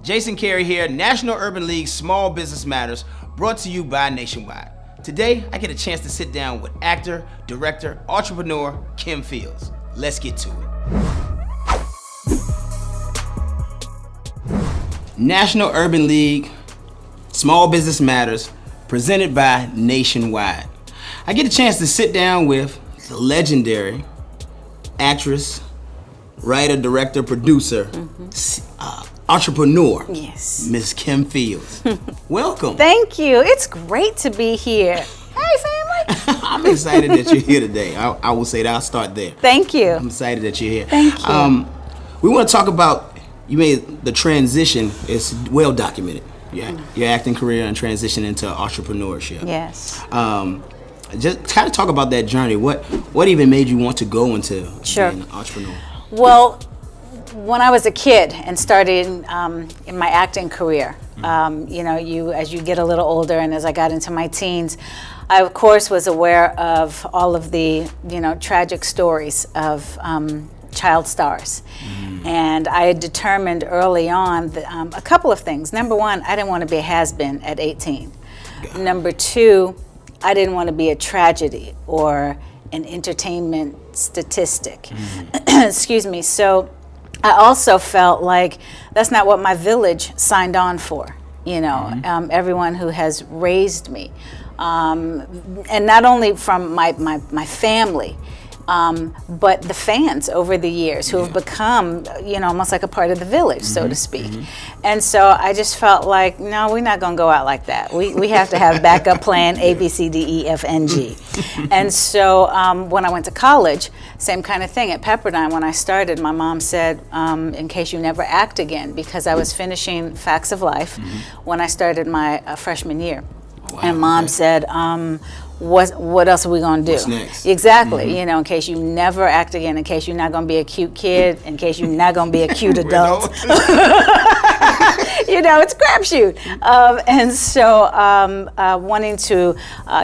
Jason Carey here, National Urban League Small Business Matters, brought to you by Nationwide. Today, I get a chance to sit down with actor, director, entrepreneur, Kim Fields. Let's get to it. National Urban League Small Business Matters, presented by Nationwide. I get a chance to sit down with the legendary actress, writer, director, producer, entrepreneur, yes, Miss Kim Fields. Welcome. Thank you. It's great to be here. Hey, family. I'm excited that you're here today. I will say that. I'll start there. Thank you. I'm excited that you're here. Thank you. We want to talk about, you made the transition. It's well documented. Yeah, your acting career and transition into entrepreneurship. Yes. Just kind of talk about that journey. What even made you want to go into Sure. being an entrepreneur? Well, when I was a kid and started in my acting career, as you get a little older and as I got into my teens, I of course was aware of all of the tragic stories of child stars. And I had determined early on that, a couple of things. Number one, I didn't want to be a has-been at 18. Number two, I didn't want to be a tragedy or an entertainment statistic. Excuse me. So I also felt like that's not what my village signed on for. Everyone who has raised me, and not only from my family, but the fans over the years who have become, almost like a part of the village, so to speak. And so I just felt like, no, we're not going to go out like that. We have to have backup plan A, B, C, D, E, F, N, G. And so when I went to college, same kind of thing. At Pepperdine, when I started, my mom said, in case you never act again, because I was finishing Facts of Life when I started my freshman year. Wow, and Mom said, what else are we going to do? What's next? Exactly. In case you never act again, in case you're not going to be a cute kid, in case you're not going to be a cute adult. It's a crapshoot. And so wanting to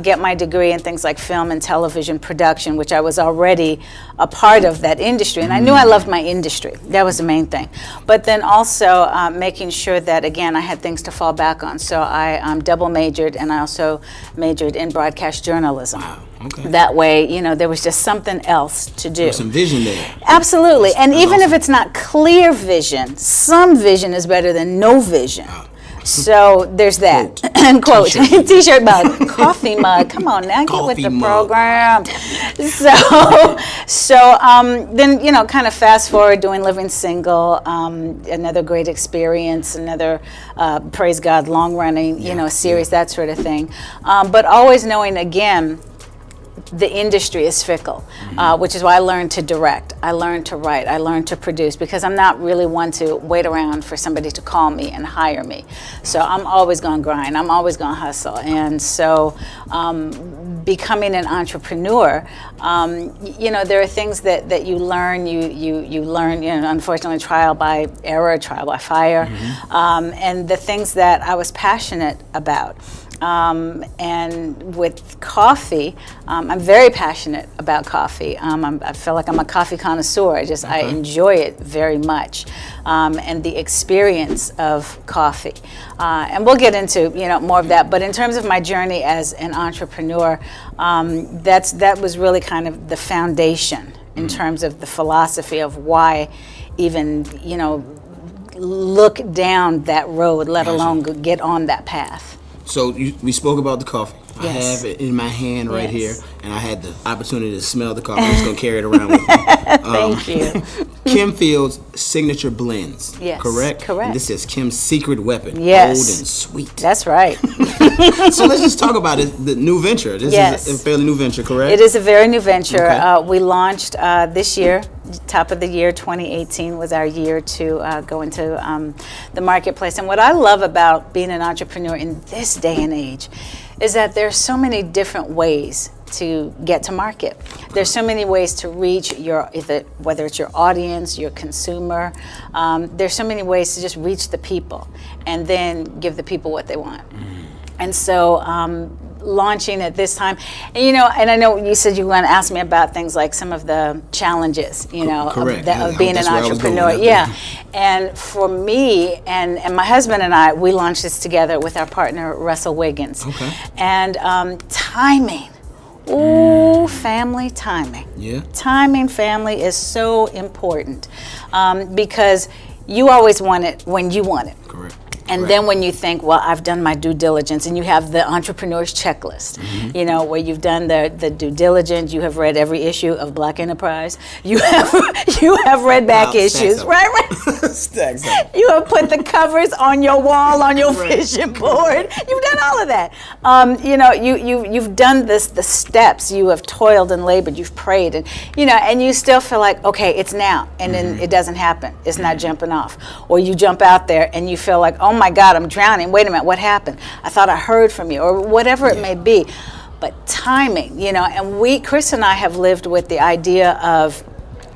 get my degree in things like film and television production, which I was already a part of that industry. And I knew I loved my industry. That was the main thing. But then also making sure that, again, I had things to fall back on. So I double majored, and I also majored in broadcast journalism. Wow. Okay. That way, there was just something else to do. There's some vision there. Absolutely. And even if it's not clear vision, some vision is better than no vision. Wow. So there's that. Quote. T-shirt mug. Coffee mug. Come on now, get with the program. So then, kind of fast forward doing Living Single, another great experience, another, praise God, long running, series, that sort of thing. But always knowing, again, the industry is fickle, which is why I learned to direct, I learned to write, I learned to produce, because I'm not really one to wait around for somebody to call me and hire me. So I'm always going to grind, I'm always going to hustle. And so becoming an entrepreneur, there are things that you learn, you learn, unfortunately, trial by error, trial by fire, and the things that I was passionate about. And with coffee, I'm very passionate about coffee. I feel like I'm a coffee connoisseur. I enjoy it very much, and the experience of coffee. And we'll get into more of that. But in terms of my journey as an entrepreneur, that was really kind of the foundation in terms of the philosophy of why even look down that road, let alone get on that path. So we spoke about the coffee. Yes. I have it in my hand right here, and I had the opportunity to smell the coffee. I'm just going to carry it around with me. Thank you. Kim Fields' signature blends. Yes, Correct? correct. And this is Kim's secret weapon. Yes. Bold and sweet. That's right. So let's just talk about it, the new venture. This is a fairly new venture, correct? It is a very new venture. Okay. We launched this year. Top of the year 2018 was our year to go into the marketplace. And what I love about being an entrepreneur in this day and age is that there's so many different ways to get to market. There's so many ways to reach whether it's your audience, your consumer. There's so many ways to just reach the people and then give the people what they want. And so launching at this time. And, you know, and I know you said you were going to ask me about things like some of the challenges, you know, of being an entrepreneur. Yeah. And for me and my husband and I, we launched this together with our partner, Russell Wiggins. Okay. And timing. Ooh, family timing. Yeah. Timing, family is so important because you always want it when you want it. Correct. And then when you think, well, I've done my due diligence, and you have the entrepreneur's checklist, you know, where you've done the due diligence, you have read every issue of Black Enterprise, you have read back issues, right? Stacks up. You have put the covers on your wall, on your vision board. You've done all of that. You know, you've done the steps. You have toiled and labored. You've prayed, and you know, and you still feel like, okay, it's now, and then it doesn't happen. It's not jumping off, or you jump out there and you feel like, oh my God, I'm drowning. Wait a minute, what happened? I thought I heard from you, or whatever it may be. But timing, you know, and Chris and I have lived with the idea of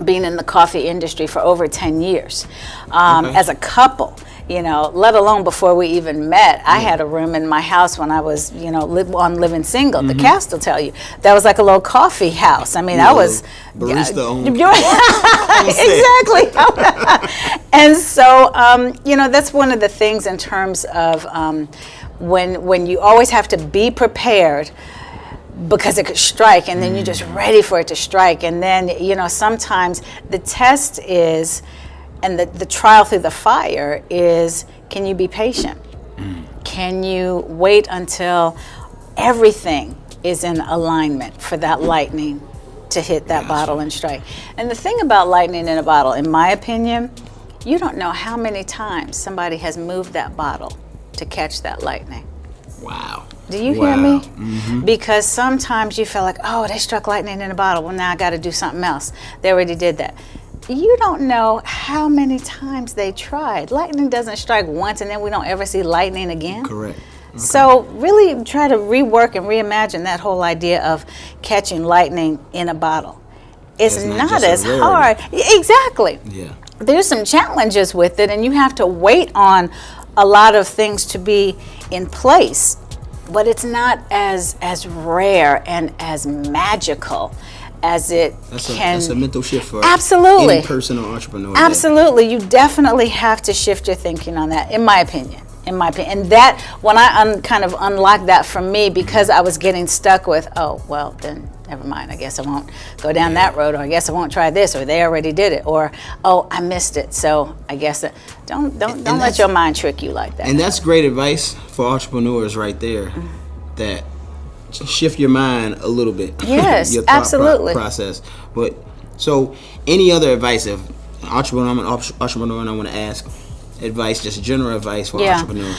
being in the coffee industry for over 10 years as a couple. You know, let alone before we even met. I had a room in my house when I was, you know, on living single. The cast will tell you that was like a little coffee house. I mean, I was barista owned. Exactly. And so, you know, that's one of the things in terms of when you always have to be prepared, because it could strike, and then you're just ready for it to strike. And then, you know, sometimes the test is, and the trial through the fire is, can you be patient? Can you wait until everything is in alignment for that lightning to hit that bottle and strike? And the thing about lightning in a bottle, in my opinion, you don't know how many times somebody has moved that bottle to catch that lightning. Wow. Do you hear me? Because sometimes you feel like, oh, they struck lightning in a bottle. Well, now I got to do something else. They already did that. You don't know how many times they tried. Lightning doesn't strike once and then we don't ever see lightning again. Correct. Okay. So really try to rework and reimagine that whole idea of catching lightning in a bottle. It's not as hard. Exactly. Yeah. There's some challenges with it, and you have to wait on a lot of things to be in place, but it's not as rare and as magical as it can. That's a mental shift for absolutely any person or entrepreneur. Absolutely. You definitely have to shift your thinking on that, in my opinion. And that, when I kind of unlocked that for me, because I was getting stuck with, oh, well, then never mind. I guess I won't go down that road, or I guess I won't try this, or they already did it, or, oh, I missed it. So I guess don't let your mind trick you like that. And that's great advice for entrepreneurs right there, that shift your mind a little bit. Yes, your thought absolutely. Process. But so any other advice, if I'm an entrepreneur and I want to ask advice, just general advice for entrepreneurs?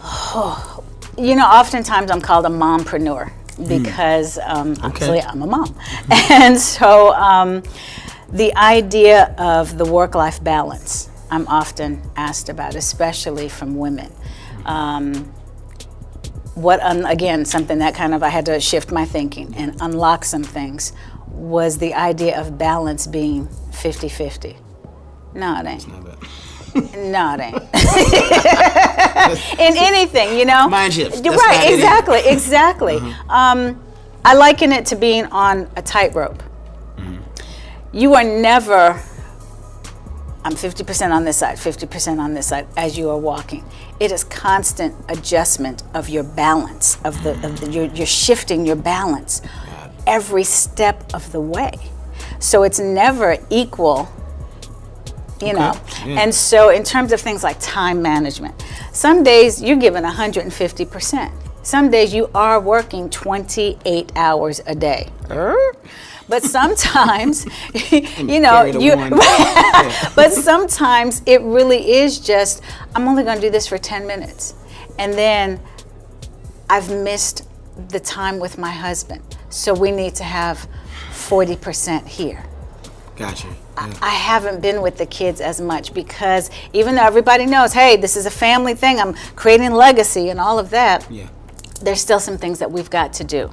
Oh, you know, oftentimes I'm called a mompreneur because obviously I'm a mom. And so the idea of the work-life balance I'm often asked about, especially from women. Again, something that kind of I had to shift my thinking and unlock some things, was the idea of balance being 50-50. No, it ain't. It's not bad. No, it ain't. In anything, you know. Mind shift. That's right, exactly. I liken it to being on a tightrope. You are never, I'm 50% on this side, 50% on this side as you are walking. It is constant adjustment of your balance, you're shifting your balance every step of the way. So it's never equal, you know. Yeah. And so in terms of things like time management, some days you're given 150%. Some days you are working 28 hours a day. But sometimes, you know, but sometimes it really is just, I'm only going to do this for 10 minutes. And then I've missed the time with my husband. So we need to have 40% here. Gotcha. Yeah. I haven't been with the kids as much because even though everybody knows, hey, this is a family thing, I'm creating legacy and all of that, there's still some things that we've got to do.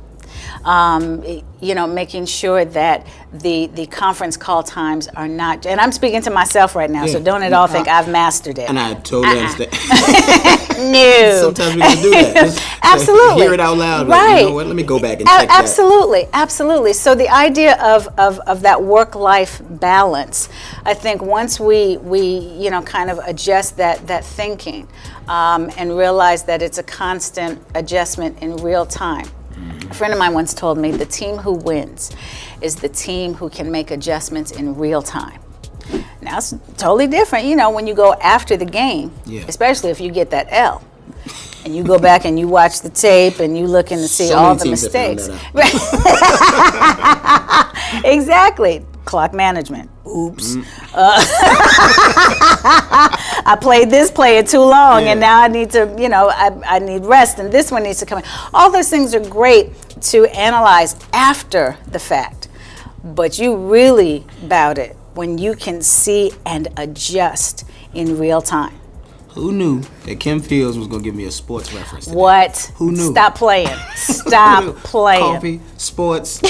Making sure that the conference call times are not, and I'm speaking to myself right now, so don't at all think I've mastered it. And I totally understand. No. Sometimes we gotta do that. Just Absolutely. hear it out loud. Right. You know what? Let me go back and check that. Absolutely. So the idea of that work-life balance, I think once we kind of adjust that thinking and realize that it's a constant adjustment in real time. A friend of mine once told me the team who wins is the team who can make adjustments in real time. Now it's totally different, when you go after the game, especially if you get that L. And you go back and you watch the tape and you look and see all the mistakes. Exactly. Clock management. Oops. I played this player too long and now I need to, I need rest and this one needs to come in. All those things are great to analyze after the fact, but you really bout it when you can see and adjust in real time. Who knew that Kim Fields was going to give me a sports reference today? What? Who knew? Stop playing. Stop playing. Coffee, sports.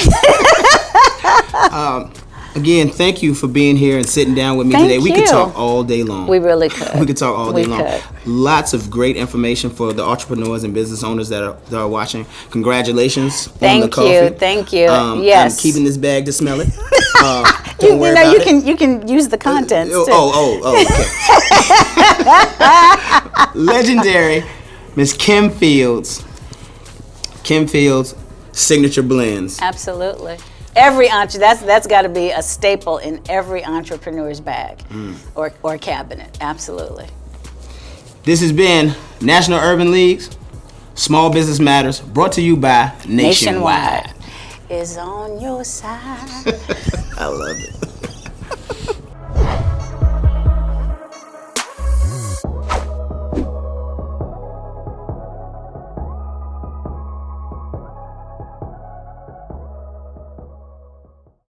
Again, thank you for being here and sitting down with me today. We could talk all day long. We really could. We could talk all day long. Could. Lots of great information for the entrepreneurs and business owners that are watching. Congratulations on the coffee. Thank you. Yes. I'm keeping this bag to smell it. You can use the contents too. Okay. Legendary Miss Kim Fields. Kim Fields Signature Blends. Absolutely. That's got to be a staple in every entrepreneur's bag or cabinet. Absolutely. This has been National Urban League's Small Business Matters, brought to you by Nationwide. Is on your side. I love it.